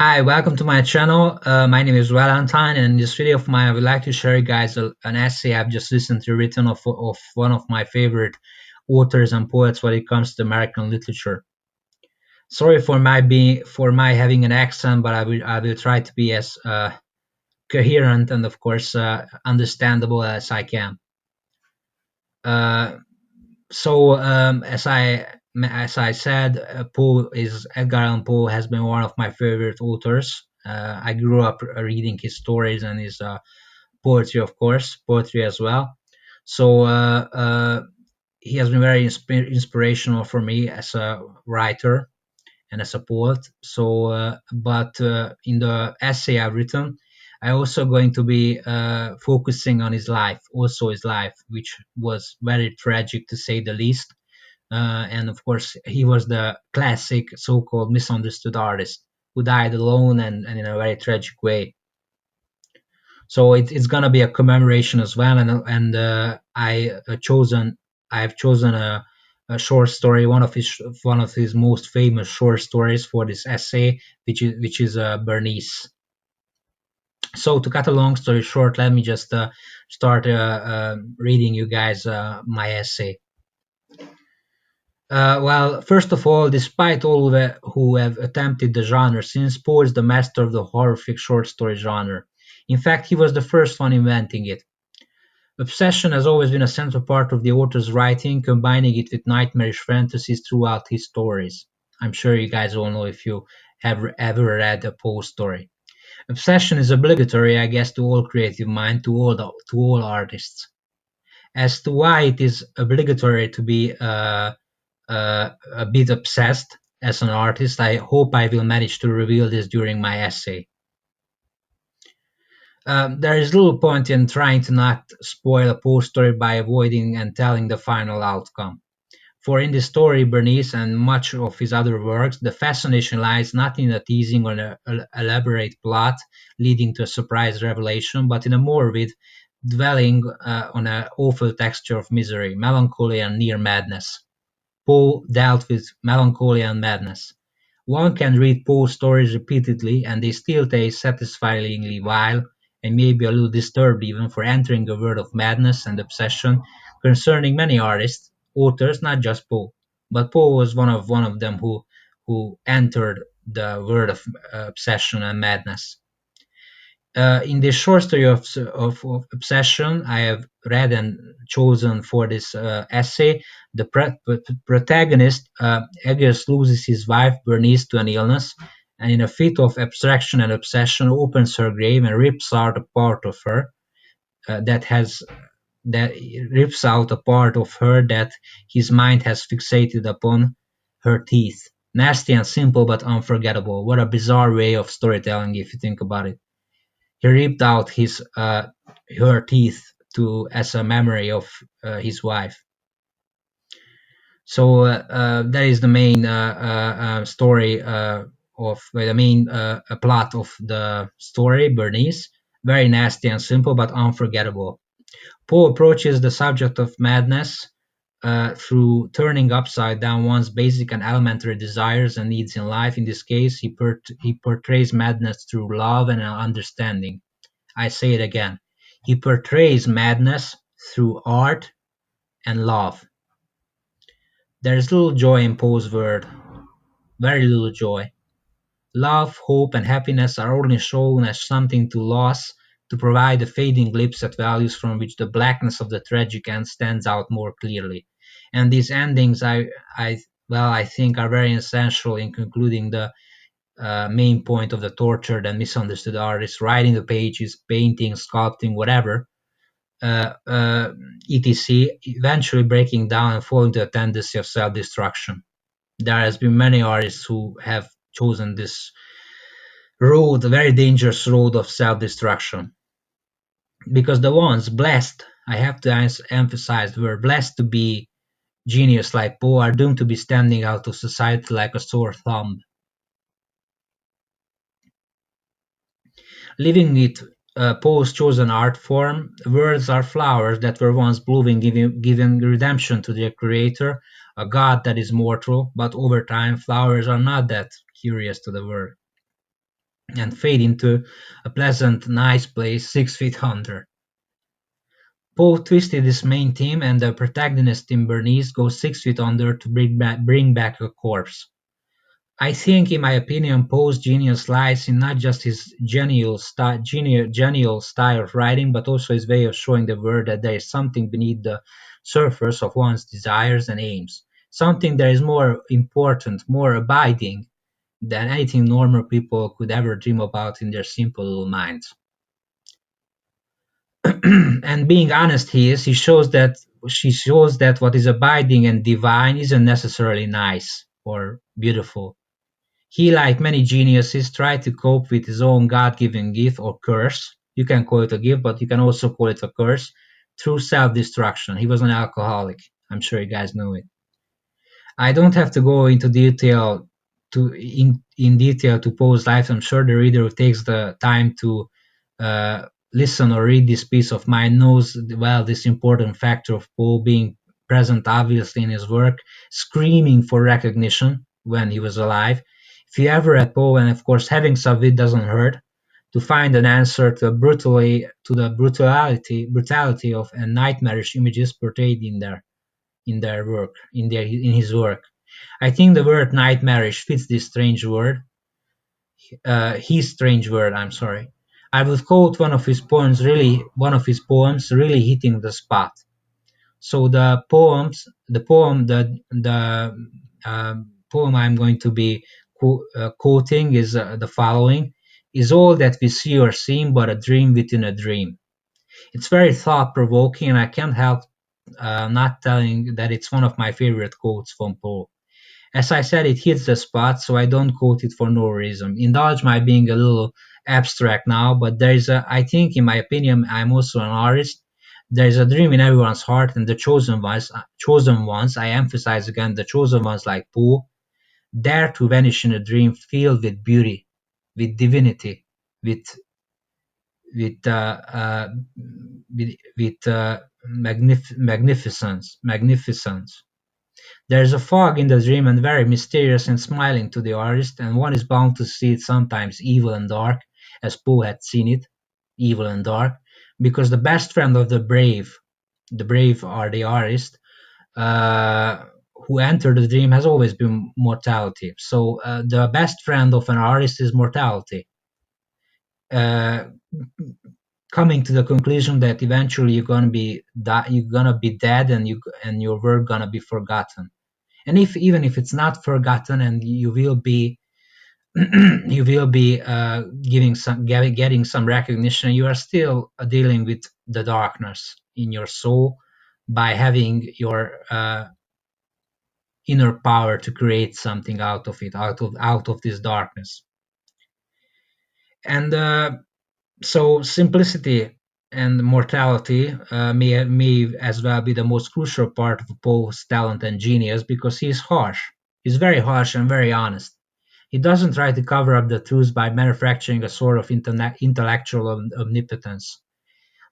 Hi, welcome to my channel. My name is Valentine, and in this video of mine, I would like to share you guys an essay I've just recently written of one of my favorite authors and poets when it comes to American literature. Sorry for my having an accent, but I will try to be as coherent and of course understandable as I can. Uh, as I said, Poe is Edgar Allan Poe has been one of my favorite authors. I grew up reading his stories and his poetry, of course, poetry as well. So he has been very inspirational for me as a writer and as a poet. So, but in the essay I've written, I also going to be focusing on his life, also his life, which was very tragic to say the least. And of course, he was the classic so-called misunderstood artist who died alone and in a very tragic way. So it's gonna be a commemoration as well, and I've chosen a short story, one of his most famous short stories for this essay, which is Bernice. So to cut a long story short, let me just start reading you guys my essay. Well, first of all, despite all who have attempted the genre, since Poe is the master of the horrific short story genre. In fact, he was the first one inventing it. Obsession has always been a central part of the author's writing, combining it with nightmarish fantasies throughout his stories. I'm sure you guys all know if you have ever read a Poe story. Obsession is obligatory, I guess, to all creative mind, to all artists. As to why it is obligatory to be a bit obsessed as an artist, I hope I will manage to reveal this during my essay. There is little point in trying to not spoil a Poe story by avoiding and telling the final outcome. For in this story, Bernice and much of his other works, the fascination lies not in a teasing or an elaborate plot leading to a surprise revelation, but in a morbid dwelling on an awful texture of misery, melancholy, and near madness. Poe dealt with melancholy and madness. One can read Poe's stories repeatedly, and they still taste satisfyingly vile, and may be a little disturbed even for entering a world of madness and obsession concerning many artists, authors, not just Poe. But Poe was one of them who entered the world of obsession and madness. In this short story of obsession I have read and chosen for this essay, the protagonist Edgar loses his wife Bernice to an illness, and in a fit of abstraction and obsession opens her grave and rips out a part of her that rips out a part of her that his mind has fixated upon her teeth. Nasty and simple but unforgettable. What a bizarre way of storytelling if you think about it. He ripped out his her teeth to as a memory of his wife. So that is the main story of the main plot of the story, Bernice. Very nasty and simple, but unforgettable. Poe approaches the subject of madness through turning upside down one's basic and elementary desires and needs in life. In this case, he portrays madness through love and understanding. I say it again. He portrays madness through art and love. There is little joy in Poe's word, very little joy. Love, hope, and happiness are only shown as something to lose to provide a fading glimpse at values from which the blackness of the tragic end stands out more clearly. And these endings, I think, are very essential in concluding the main point of the tortured and misunderstood artist, writing the pages, painting, sculpting, whatever, etc., eventually breaking down and falling to a tendency of self-destruction. There has been many artists who have chosen this road, a very dangerous road of self-destruction, because the ones blessed, I have to emphasize, were blessed to be genius like Poe are doomed to be standing out of society like a sore thumb. Living with Poe's chosen art form, words are flowers that were once blooming, giving redemption to their creator, a god that is mortal, but over time flowers are not that curious to the world. and fade into a pleasant, nice place 6 feet under. Poe twisted his main theme, and the protagonist in Bernice goes 6 feet under to bring back a corpse. I think, in my opinion, Poe's genius lies in not just his genial style of writing, but also his way of showing the world that there is something beneath the surface of one's desires and aims, something that is more important, more abiding than anything normal people could ever dream about in their simple little minds. And being honest, she shows that what is abiding and divine isn't necessarily nice or beautiful. He, like many geniuses, tried to cope with his own God-given gift or curse. You can call it a gift, but you can also call it a curse through self-destruction. He was an alcoholic. I'm sure you guys know it. I don't have to go into detail in detail to Poe's life. I'm sure the reader who takes the time to listen or read this piece of mine knows well this important factor of Poe being present obviously in his work, screaming for recognition when he was alive. If you ever read Poe, and of course having some wit doesn't hurt, to find an answer to the brutality of and nightmarish images portrayed in their work in his work. I think the word nightmarish fits this strange word. His strange word. I'm sorry. I will quote one of his poems really hitting the spot. So the poem I'm going to be quoting is the following: "Is all that we see or seem but a dream within a dream?" It's very thought provoking, and I can't help not telling that it's one of my favorite quotes from Poe. As I said, it hits the spot, so I don't quote it for no reason. Indulge my being a little abstract now, but I think, in my opinion, I'm also an artist. There's a dream in everyone's heart, and the chosen ones, I emphasize again, the chosen ones like Poe, dare to vanish in a dream filled with beauty, with divinity, with with uh, uh, magnificence. There is a fog in the dream, and very mysterious and smiling to the artist, and one is bound to see it sometimes evil and dark, as Poe had seen it, evil and dark, because the best friend of the brave are the artist, uh, who enter the dream has always been mortality. So the best friend of an artist is mortality. Uh, Coming to the conclusion that eventually you're gonna be dead, and your work gonna be forgotten. And if even if it's not forgotten, and you will be you will be getting some recognition, you are still dealing with the darkness in your soul by having your inner power to create something out of it, out of this darkness. And so simplicity and mortality may as well be the most crucial part of Poe's talent and genius, because he is harsh. He's very harsh and very honest. He doesn't try to cover up the truth by manufacturing a sort of intellectual omnipotence.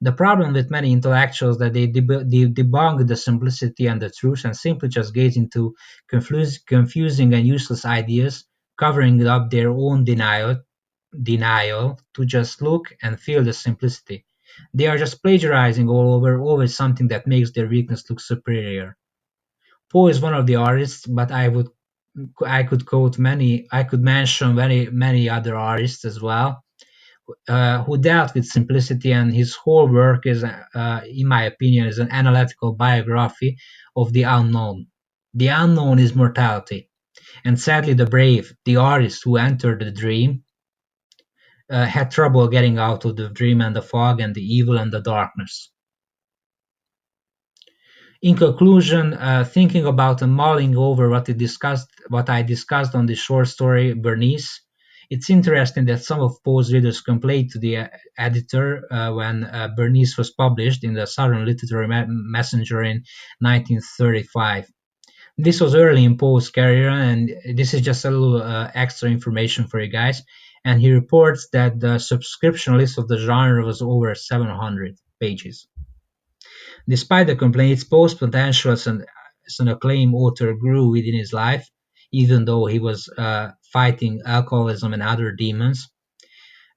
The problem with many intellectuals is that they debunk the simplicity and the truth, and simply just gaze into confusing and useless ideas, covering up their own denial to just look and feel the simplicity. They are just plagiarizing all over, always something that makes their weakness look superior. Poe is one of the artists, but I could mention many other artists as well, who dealt with simplicity, and his whole work is, in my opinion, is an analytical biography of the unknown. The unknown is mortality, and sadly, the brave, the artist who entered the dream, had trouble getting out of the dream and the fog and the evil and the darkness. In conclusion, thinking about and mulling over what I discussed on the short story Bernice, it's interesting that some of Poe's readers complained to the editor when Bernice was published in the Southern Literary Messenger in 1935. This was early in Poe's career, and this is just a little extra information for you guys. And he reports that the subscription list of the genre was over 700 pages. Despite the complaints, Poe's potential as an acclaimed author grew within his life, even though he was fighting alcoholism and other demons.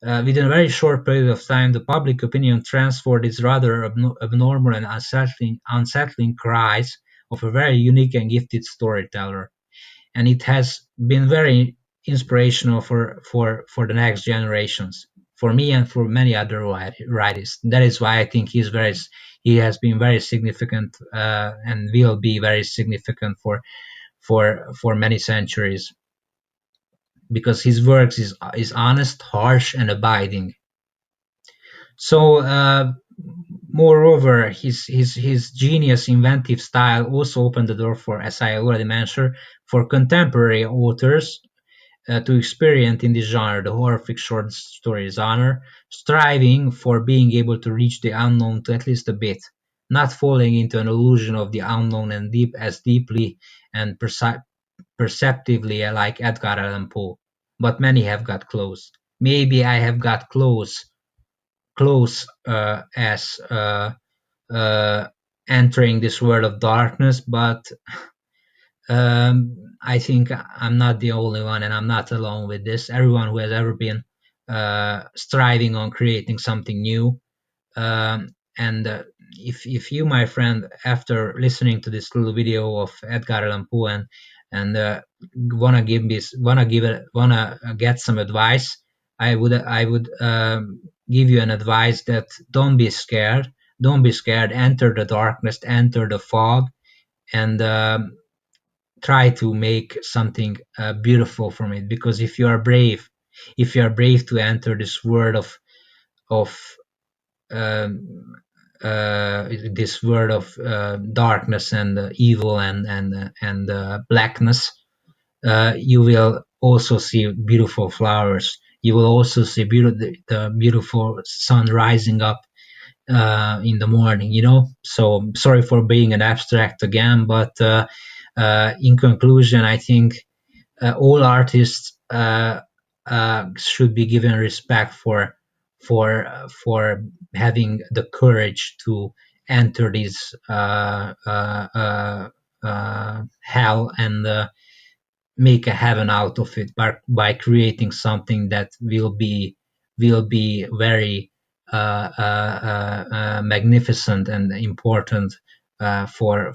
Within a very short period of time, the public opinion transferred its rather abnormal and unsettling cries of a very unique and gifted storyteller, and it has been very inspirational for the next generations, for me and for many other writers. That is why I think he has been very significant, and will be very significant for many centuries, because his works is honest, harsh, and abiding. So, moreover, his genius, inventive style also opened the door for, as I already mentioned, for contemporary authors to experiment in this genre, the horrific short story genre, striving for being able to reach the unknown to at least a bit, not falling into an illusion of the unknown and deeply and perceptively like Edgar Allan Poe. But many have got close. Maybe I have got close as uh, entering this world of darkness, but I think I'm not the only one, and I'm not alone with this. Everyone who has ever been striving on creating something new, and if you, my friend, after listening to this little video of Edgar Allan Poe and wanna get some advice, I would give you an advice that don't be scared. Don't be scared. Enter the darkness. Enter the fog, and try to make something beautiful from it. Because if you are brave to enter this world of um, this world of darkness and evil and blackness, you will also see beautiful flowers. You will also see the beautiful sun rising up in the morning. So sorry for being an abstract again, but in conclusion, I think all artists should be given respect for having the courage to enter this hell and make a heaven out of it by creating something that will be very magnificent and important for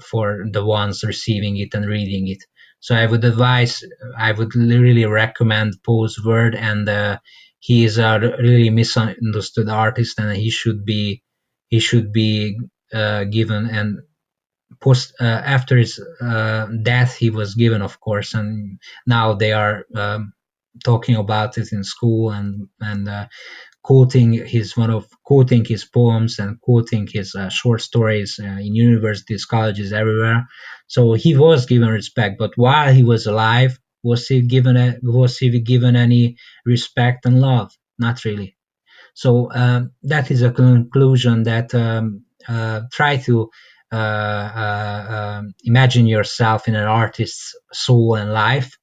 the ones receiving it and reading it. So I would really recommend Poe's word, and he is a really misunderstood artist, and he should be given, and post after his death he was given, of course, and now they are talking about it in school, and quoting his poems and quoting his short stories in universities, colleges, everywhere. So he was given respect, but while he was alive, was he given any respect and love? Not really. So that is a conclusion that try to imagine yourself in an artist's soul and life,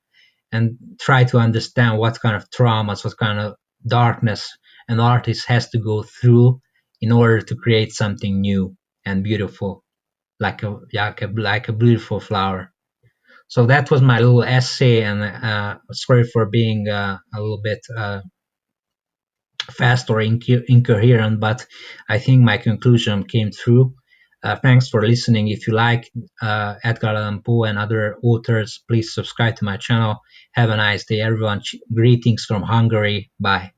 and try to understand what kind of traumas, what kind of darkness an artist has to go through in order to create something new and beautiful, like a beautiful flower. So that was my little essay, and sorry for being a little bit fast or incoherent, but I think my conclusion came through. Thanks for listening. If you like Edgar Allan Poe and other authors, please subscribe to my channel. Have a nice day, everyone. Greetings from Hungary. Bye.